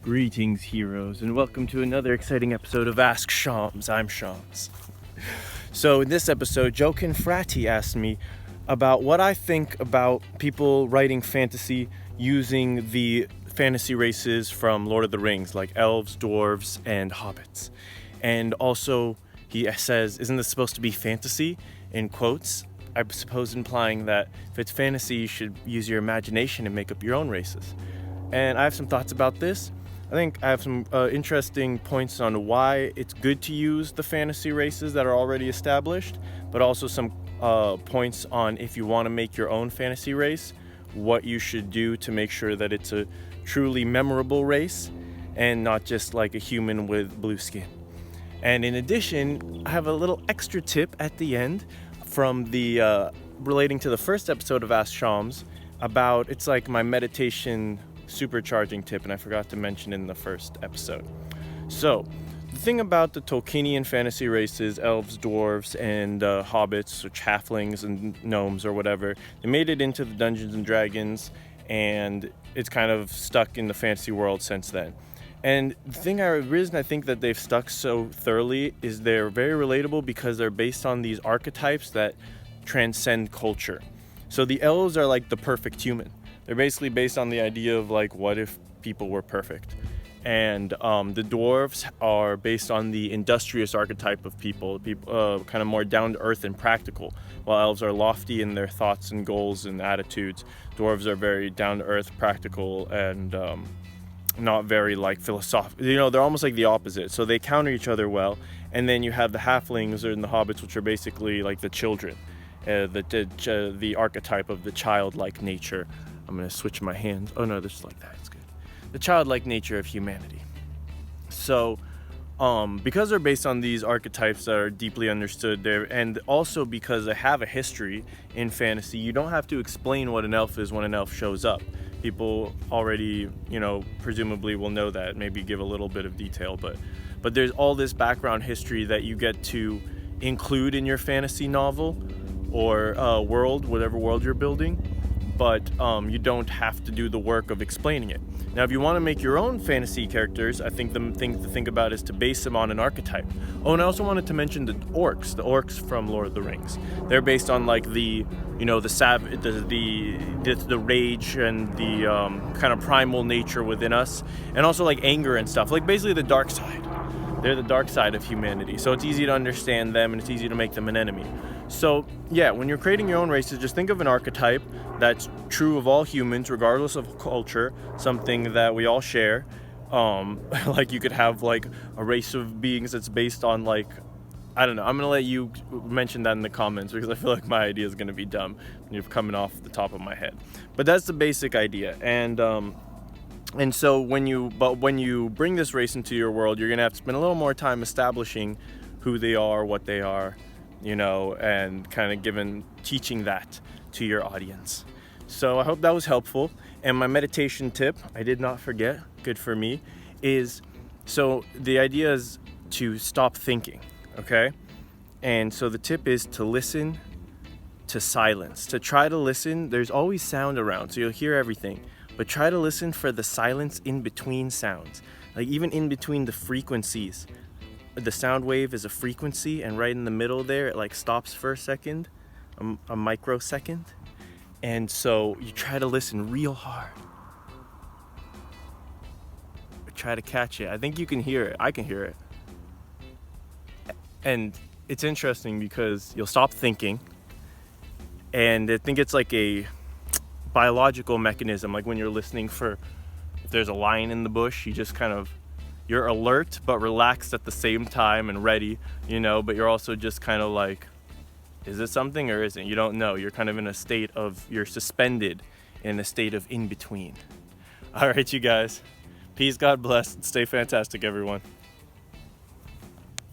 Greetings, heroes, and welcome to another exciting episode of Ask SHAMS. I'm SHAMS. So in this episode, Joe Confrati asked me about what I think about people writing fantasy using the fantasy races from Lord of the Rings, like elves, dwarves, and hobbits. And also, he says, isn't this supposed to be fantasy? In quotes, I suppose implying that if it's fantasy, you should use your imagination and make up your own races. And I have some thoughts about this. I think I have some interesting points on why it's good to use the fantasy races that are already established, but also some points on if you want to make your own fantasy race, what you should do to make sure that it's a truly memorable race and not just like a human with blue skin. And in addition, I have a little extra tip at the end from the relating to the first episode of Ask Shams about it's like my meditation supercharging tip, and I forgot to mention in the first episode. So the thing about the Tolkienian fantasy races, elves, dwarves, and hobbits, which halflings and gnomes or whatever, they made it into the Dungeons and Dragons, and it's kind of stuck in the fantasy world since then. And the reason I think that they've stuck so thoroughly is they're very relatable because they're based on these archetypes that transcend culture. So the elves are like the perfect human. They're basically based on the idea of like, what if people were perfect? And the dwarves are based on the industrious archetype of people kind of more down to earth and practical, while elves are lofty in their thoughts and goals and attitudes. Dwarves are very down to earth, practical, and not very like philosophical. You know, they're almost like the opposite. So they counter each other well. And then you have the halflings and the hobbits, which are basically like the children, the archetype of the childlike nature. I'm going to switch my hands. Oh no, just like that. It's good. The childlike nature of humanity. So, because they're based on these archetypes that are deeply understood there, and also because they have a history in fantasy, you don't have to explain what an elf is when an elf shows up. People already, presumably will know that, maybe give a little bit of detail, but there's all this background history that you get to include in your fantasy novel or world, whatever world you're building. But you don't have to do the work of explaining it. Now, if you want to make your own fantasy characters, I think the thing to think about is to base them on an archetype. Oh, and I also wanted to mention the orcs from Lord of the Rings. They're based on like the rage and the kind of primal nature within us, and also like anger and stuff. Like basically the dark side. They're the dark side of humanity. So it's easy to understand them, and it's easy to make them an enemy. So yeah, when you're creating your own races, just think of an archetype that's true of all humans, regardless of culture, something that we all share. Like you could have like a race of beings that's based on like, I don't know, I'm gonna let you mention that in the comments because I feel like my idea is gonna be dumb and you're coming off the top of my head. But that's the basic idea. And so when you bring this race into your world, you're gonna have to spend a little more time establishing who they are, what they are, and kind of teaching that to your audience. So I hope that was helpful. And my meditation tip, I did not forget, good for me, is, so the idea is to stop thinking, okay? And so the tip is to listen to silence, to try to listen. There's always sound around, so you'll hear everything, but try to listen for the silence in between sounds, like even in between the frequencies. The sound wave is a frequency, and right in the middle there, it like stops for a second, a microsecond. And so you try to listen real hard. Try to catch it. I think you can hear it. I can hear it. And it's interesting because you'll stop thinking, and I think it's like a biological mechanism, like when you're listening for if there's a lion in the bush, you're alert but relaxed at the same time and ready, but you're also just kind of like, is it something or isn't? You don't know. You're kind of in a state of, you're suspended in a state of in between. All right, you guys. Peace, God bless, and stay fantastic, everyone.